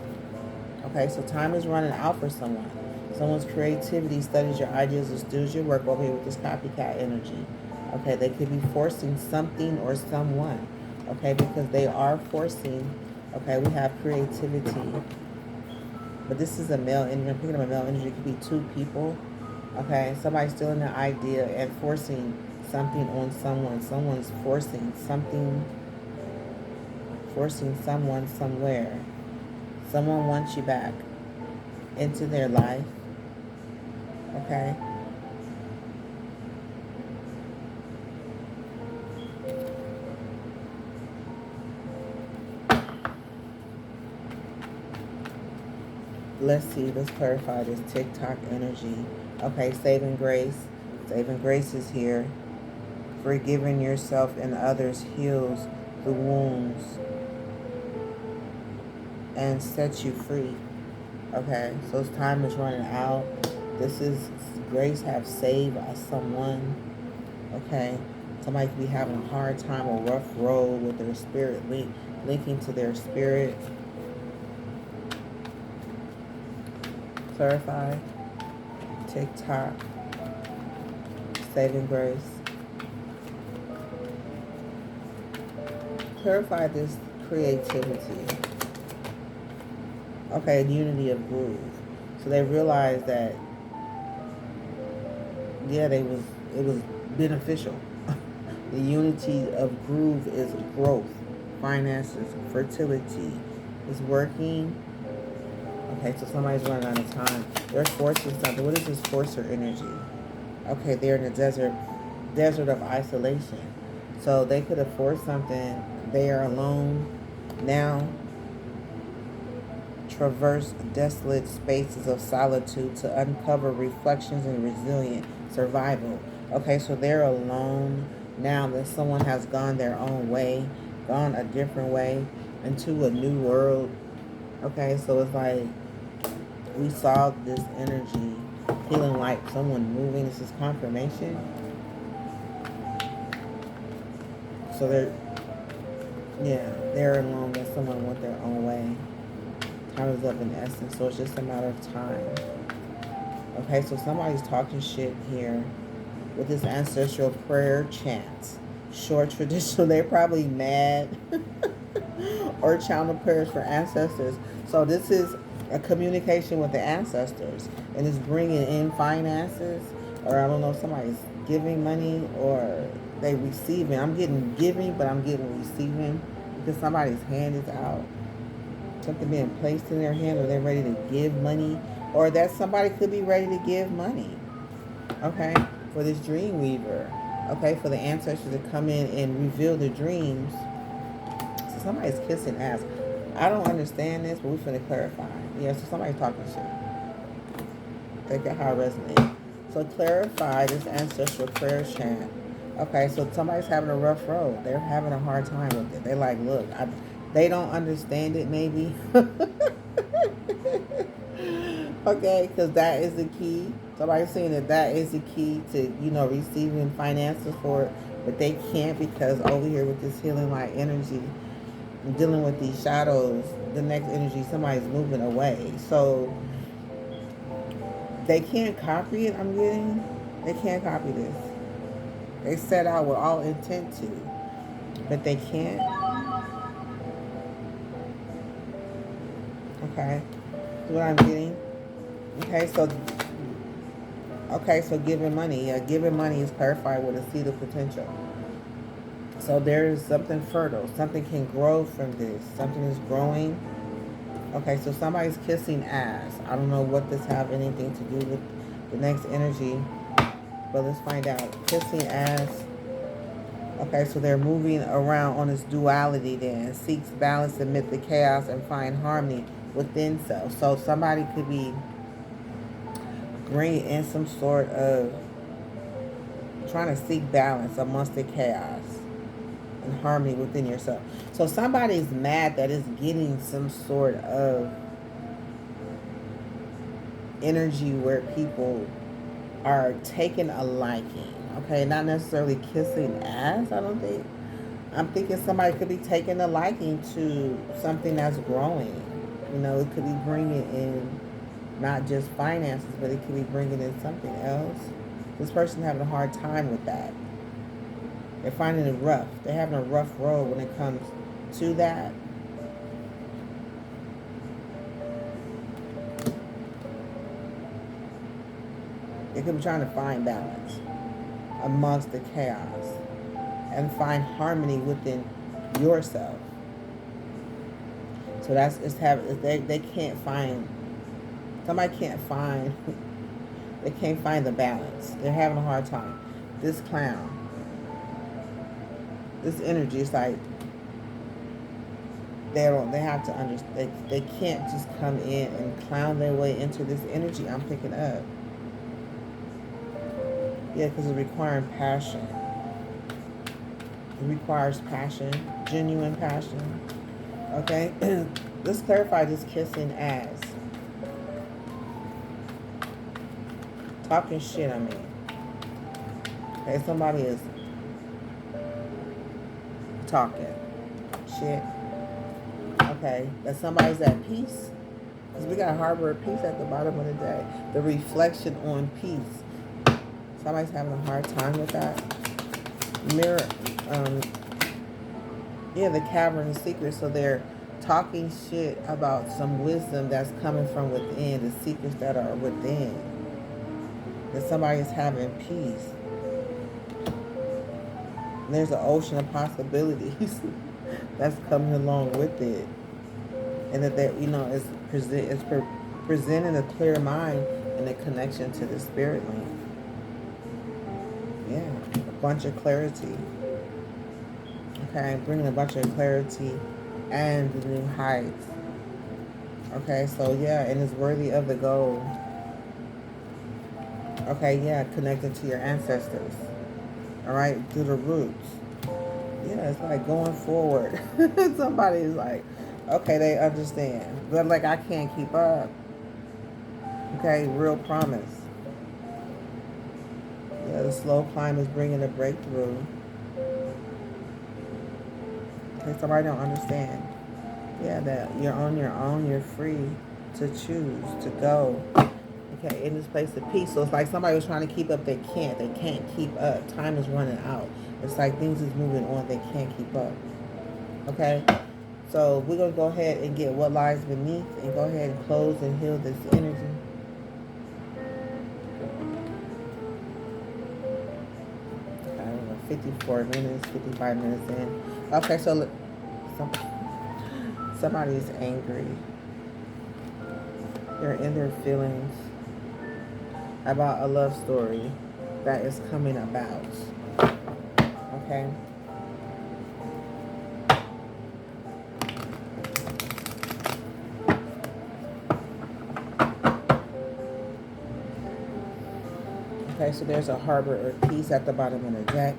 Okay, so time is running out for someone. Someone's creativity studies your ideas and steals your work over here with this copycat energy. Okay, they could be forcing something or someone. Okay, because they are forcing. Okay, we have creativity. But this is a male energy. I'm picking up a male energy. It could be two people. Okay, somebody's stealing the idea and forcing something on someone. Someone's forcing something, forcing someone somewhere. Someone wants you back into their life. Okay. Let's see, let's clarify this TikTok energy. Okay, saving grace. Saving grace is here. Forgiving yourself and others heals the wounds and sets you free. Okay, so time is running out. This is grace have saved someone. Okay, somebody could be having a hard time or rough road with their spirit linking to their spirit. Clarify. TikTok. Saving grace. Clarify this creativity. Okay, unity of groove. So they realized that, yeah, it was beneficial. The unity of groove is growth, finances, fertility is working. Okay, so somebody's running out of time. They're forcing something. What is this forcer energy? Okay, they're in the desert of isolation. So they could have forced something. They are alone now. Traverse desolate spaces of solitude to uncover reflections and resilient survival. Okay, so they're alone now that someone has gone their own way, gone a different way into a new world. Okay, so it's like we saw this energy feeling like someone moving. This is confirmation. So they're alone that someone went their own way. Time is of an essence, so it's just a matter of time. Okay, so somebody's talking shit here with this ancestral prayer chant. Short traditional, they're probably mad or chanting prayers for ancestors. So this is a communication with the ancestors, and it's bringing in finances, or I don't know, somebody's giving money or they receiving. I'm getting giving, but I'm getting receiving because somebody's hand is out. Something being placed in their hand, or they're ready to give money, or that somebody could be ready to give money. Okay, for this dream weaver. Okay, for the ancestors to come in and reveal the dreams. So somebody's kissing ass. I don't understand this, but we're finna clarify. Yeah, so somebody's talking shit. Think of how it resonates. So clarify this ancestral prayer chant. Okay, so somebody's having a rough road. They're having a hard time with it. They're like, look, They don't understand it, maybe. Okay, because that is the key. Somebody's saying that that is the key to, receiving finances for it, but they can't because over here with this healing light energy, dealing with these shadows, the next energy, somebody's moving away. So they can't copy it, I'm getting. They can't copy this. They set out with all intent to, but they can't. Okay, that's what I'm getting. Okay, so giving money. Yeah, giving money is clarified with a seed of potential. So there is something fertile. Something can grow from this. Something is growing. Okay, so somebody's kissing ass. I don't know what this have anything to do with the next energy, but let's find out. Kissing ass. Okay, so they're moving around on this duality then. Seeks balance amid the chaos and find harmony within self. So somebody could be bringing in some sort of trying to seek balance amongst the chaos and harmony within yourself. So somebody's mad that it's getting some sort of energy where people are taking a liking. Okay, not necessarily kissing ass, I don't think. I'm thinking somebody could be taking a liking to something that's growing. It could be bringing in not just finances, but it could be bringing in something else. This person having a hard time with that. They're finding it rough. They're having a rough road when it comes to that. They could be trying to find balance amongst the chaos and find harmony within yourself. So they can't find, somebody can't find, they can't find the balance. They're having a hard time. This clown, this energy is like, they have to understand, they can't just come in and clown their way into this energy I'm picking up. Yeah, because it requires passion. It requires passion, genuine passion. Okay? Let's clarify this kissing ass. Talking shit, I mean. Okay, somebody is talking shit. Okay, that somebody's at peace. Because we got harbor of peace at the bottom of the day. The reflection on peace. Somebody's having a hard time with that. Mirror, the cavern of secrets. So they're talking shit about some wisdom that's coming from within, the secrets that are within. That somebody is having peace. And there's an ocean of possibilities that's coming along with it. And that is presenting a clear mind and a connection to the spirit link. Yeah, a bunch of clarity. Okay, bringing a bunch of clarity and the new heights. Okay, so yeah, and it's worthy of the goal. Okay, yeah, connected to your ancestors. All right, to the roots. Yeah, it's like going forward. Somebody's like, okay, they understand. But like, I can't keep up. Okay, real promise. Yeah, the slow climb is bringing a breakthrough. Okay, somebody don't understand. Yeah, that you're on your own, you're free to choose, to go. Okay, in this place of peace. So it's like somebody was trying to keep up, they can't. They can't keep up. Time is running out. It's like things is moving on, they can't keep up. Okay? So we're going to go ahead and get what lies beneath and go ahead and close and heal this energy. I don't know, 54 minutes, 55 minutes in. Okay, so look, somebody is angry. They're in their feelings about a love story that is coming about. Okay? Okay, so there's a harbor of peace at the bottom of the deck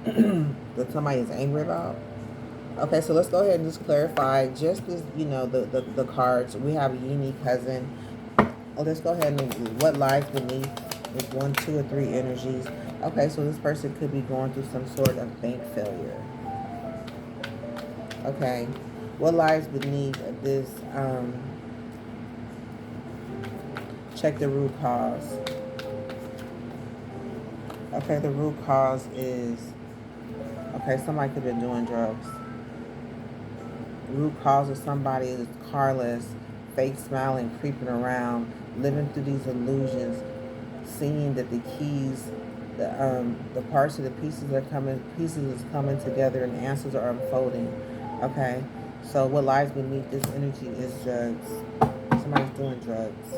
that somebody is angry about. Okay, so let's go ahead and just clarify just this, the cards. We have Yini cousin. Oh, let's go ahead and what lies beneath is 1, 2, or 3 energies. Okay, so this person could be going through some sort of bank failure. Okay, what lies beneath this? Check the root cause. Okay, the root cause is, okay, somebody could have been doing drugs. The root cause of somebody is carless, fake smiling, creeping around, living through these illusions, seeing that the keys, the parts of the pieces is coming together and answers are unfolding. Okay, so what lies beneath this energy is drugs. Somebody's doing drugs.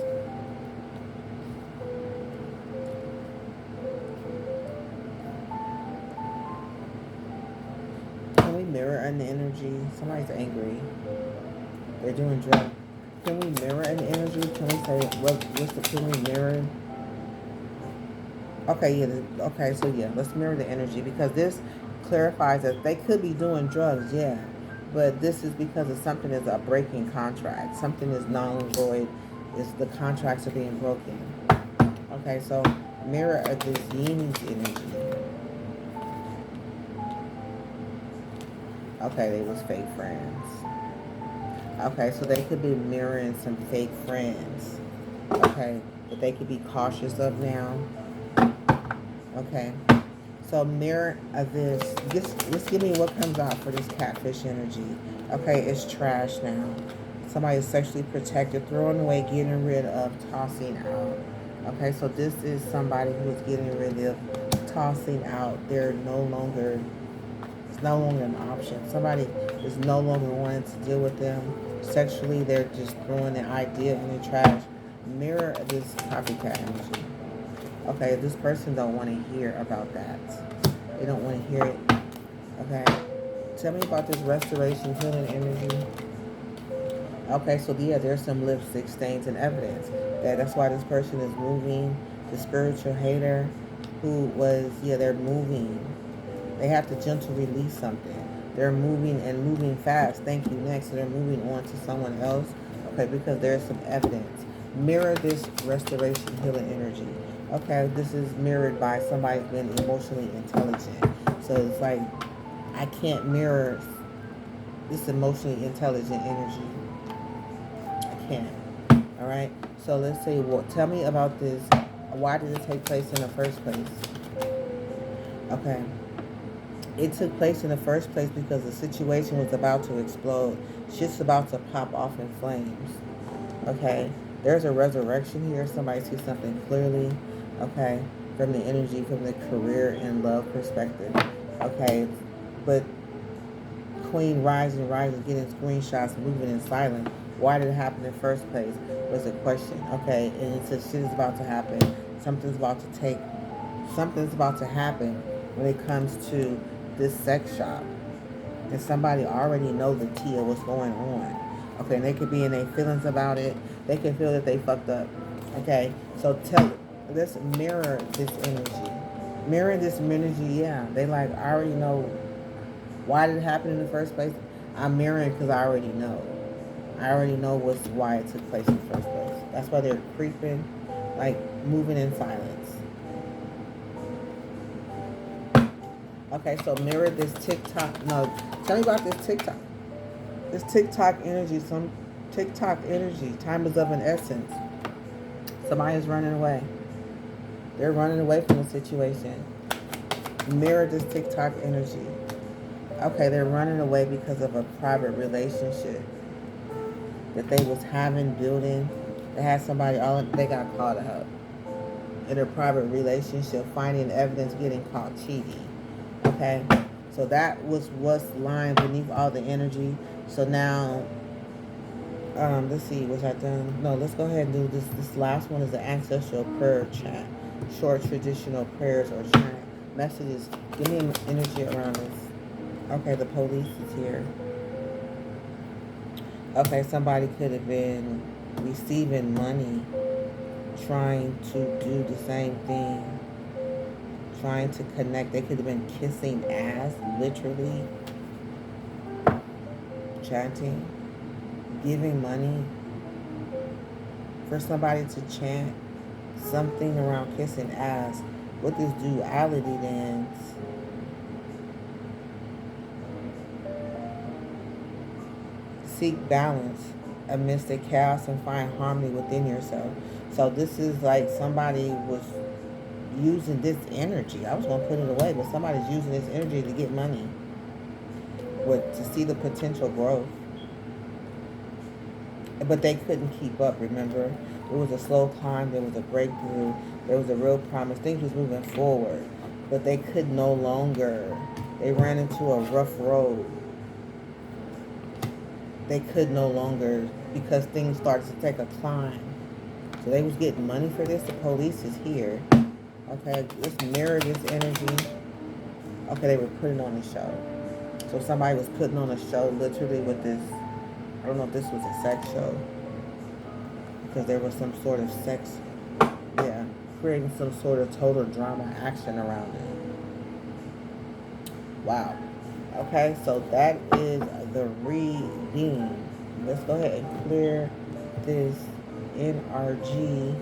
Can we mirror an energy? Somebody's angry. They're doing drugs. Can we mirror an energy? Can we say can we mirror? Okay, yeah. Okay, so yeah, let's mirror the energy because this clarifies that they could be doing drugs, yeah, but this is because of something is a breaking contract. Something is null and void. Is the contracts are being broken. Okay, so mirror this Yini's energy. Okay, they was fake friends. Okay, so they could be mirroring some fake friends. Okay, that they could be cautious of now. Okay. So mirror of this. Just give me what comes out for this catfish energy. Okay, it's trash now. Somebody is sexually protected, throwing away, getting rid of, tossing out. Okay, so this is somebody who is getting rid of, tossing out. It's no longer an option. Somebody is no longer wanting to deal with them sexually. They're just throwing the idea in the trash. Mirror this copycat energy. Okay, this person don't want to hear about that. They don't want to hear it. Okay. Tell me about this restoration healing energy. Okay, so yeah, there's some lipstick stains and evidence. That's why this person is moving. The spiritual hater who was, yeah, they're moving. They have to gentle release something. They're moving and moving fast. Thank you. Next, so they're moving on to someone else. Okay, because there's some evidence. Mirror this restoration healing energy. Okay, this is mirrored by somebody being emotionally intelligent. So it's like I can't mirror this emotionally intelligent energy. I can't. All right. So let's say, well, tell me about this. Why did it take place in the first place? Okay. It took place in the first place because the situation was about to explode. Shit's about to pop off in flames. Okay. There's a resurrection here. Somebody sees something clearly. Okay. From the energy, from the career and love perspective. Okay. But Queen rising, getting screenshots, moving in silence. Why did it happen in the first place? Was the question. Okay. And it says shit is about to happen. Something's about to happen when it comes to this sex shop. And somebody already knows the tea of what's going on. Okay, and they could be in their feelings about it. They can feel that they fucked up. Okay, so let's mirror this energy. Mirror this energy, yeah. They like, I already know why did it happen in the first place. I'm mirroring because I already know. I already know why it took place in the first place. That's why they're creeping, like moving in silence. Okay, so mirror this TikTok. No, tell me about this TikTok. This TikTok energy. Some TikTok energy. Time is of an essence. Somebody is running away. They're running away from the situation. Mirror this TikTok energy. Okay, they're running away because of a private relationship that they was having, building. They had somebody, they got caught up in a private relationship, finding evidence, getting caught cheating. Okay, so that was what's lying beneath all the energy. So now, let's see, was I done? No, let's go ahead and do this. This last one is the ancestral prayer chant. Short traditional prayers or chant messages. Give me an energy around this. Okay, the police is here. Okay, somebody could have been receiving money, trying to do the same thing, trying to connect. They could have been kissing ass, literally. chanting, giving money for somebody to chant something around kissing ass. With this duality dance, seek balance amidst the chaos and find harmony within yourself. So this is like somebody was using this energy. I was going to put it away, but somebody's using this energy to get money, to see the potential growth. But they couldn't keep up, remember? It was a slow climb. There was a breakthrough. There was a real promise. Things was moving forward. But they could no longer. They ran into a rough road. They could no longer because things started to take a climb. So they was getting money for this. The police is here. Okay, let's mirror this energy. Okay, they were putting on a show. So somebody was putting on a show literally with this. I don't know if this was a sex show. Because there was some sort of sex. Yeah, creating some sort of total drama action around it. Wow. Okay, so that is the reading. Let's go ahead and clear this NRG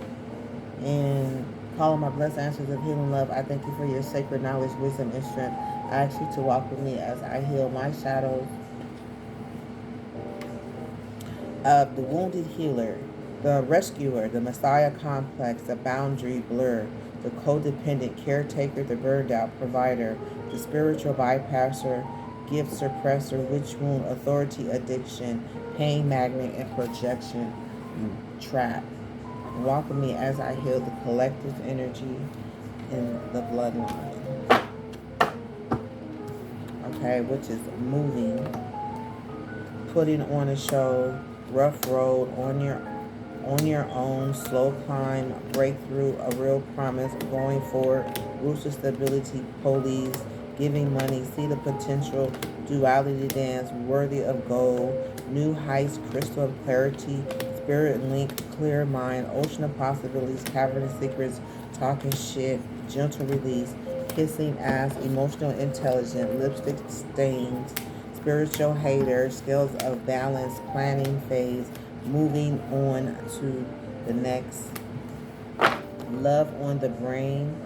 and call on my blessed answers of healing love. I thank you for your sacred knowledge, wisdom, and strength. I ask you to walk with me as I heal my shadows of the wounded healer, the rescuer, the Messiah complex, the boundary blur, the codependent caretaker, the burned out provider, the spiritual bypasser, gift suppressor, witch wound, authority addiction, pain magnet, and projection trap. Walk with me as I heal the collective energy in the bloodline. Okay, which is moving, putting on a show, rough road, on your own, slow climb, breakthrough, a real promise, going forward, roots of stability, police, giving money, see the potential, duality dance, worthy of gold, new heights, crystal of clarity, spirit link, clear mind, ocean of possibilities, cavernous secrets, talking shit, gentle release, kissing ass, emotional intelligence, lipstick stains, spiritual hater, scales of balance, planning phase, moving on to the next, love on the brain,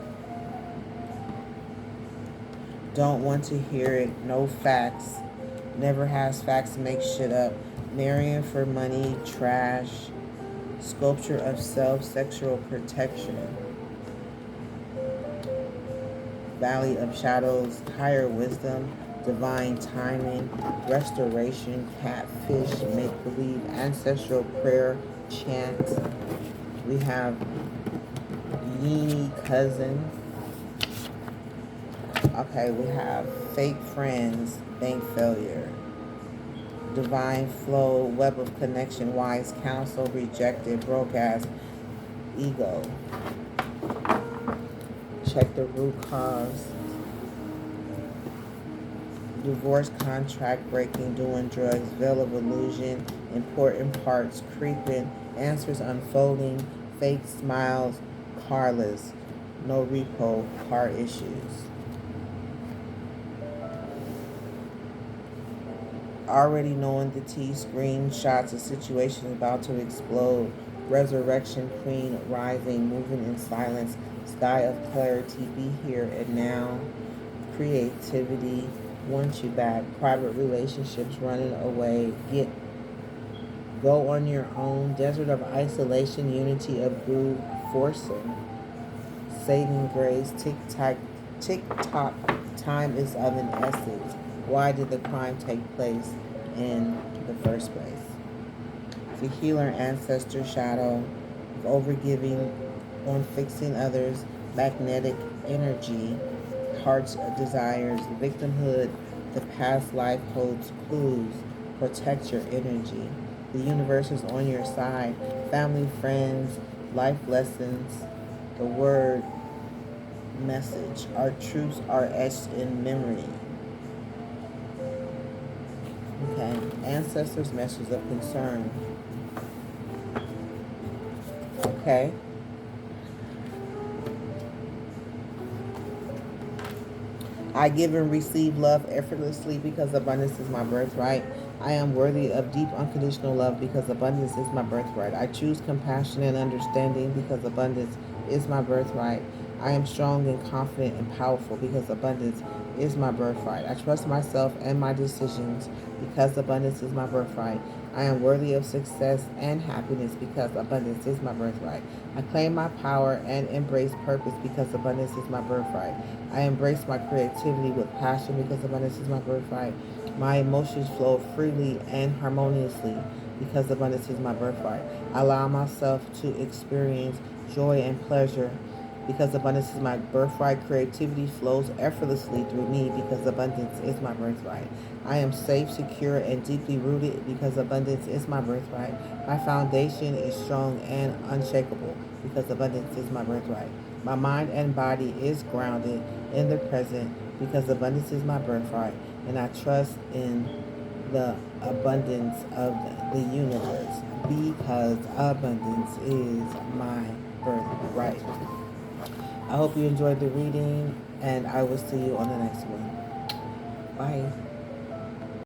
don't want to hear it, no facts, never has facts, make shit up, marrying for money, trash, sculpture of self, sexual protection, valley of shadows, higher wisdom, divine timing, restoration, catfish, make-believe, ancestral prayer, chant. We have Yeenie cousin. Okay, we have fake friends, bank failure, divine flow, web of connection, wise counsel, rejected, broke ass, ego. Check the root cause. Divorce, contract breaking, doing drugs, veil of illusion, important parts creeping, answers unfolding, fake smiles, carless, no repo, car issues. Already knowing the tea, screenshots of situations about to explode, resurrection queen, rising, moving in silence, sky of clarity, be here and now, creativity, want you back, private relationships running away, go on your own, desert of isolation, unity of group, forcing, saving grace, tick-tock, time is of an essence. Why did the crime take place in the first place? The healer, ancestor, shadow, overgiving, on fixing others, magnetic energy, heart's desires, victimhood, the past life holds clues, protect your energy. The universe is on your side, family, friends, life lessons, the word, message, our truths are etched in memory. Okay, ancestors' messages of concern. Okay. I give and receive love effortlessly because abundance is my birthright. I am worthy of deep unconditional love because abundance is my birthright. I choose compassion and understanding because abundance is my birthright. I am strong and confident and powerful because abundance is my birthright. I trust myself and my decisions because abundance is my birthright. I am worthy of success and happiness because abundance is my birthright. I claim my power and embrace purpose because abundance is my birthright. I embrace my creativity with passion because abundance is my birthright. My emotions flow freely and harmoniously because abundance is my birthright. I allow myself to experience joy and pleasure because abundance is my birthright. Creativity flows effortlessly through me because abundance is my birthright. I am safe, secure, and deeply rooted because abundance is my birthright. My foundation is strong and unshakable because abundance is my birthright. My mind and body is grounded in the present because abundance is my birthright. And I trust in the abundance of the universe because abundance is my birthright. I hope you enjoyed the reading, and I will see you on the next one. Bye.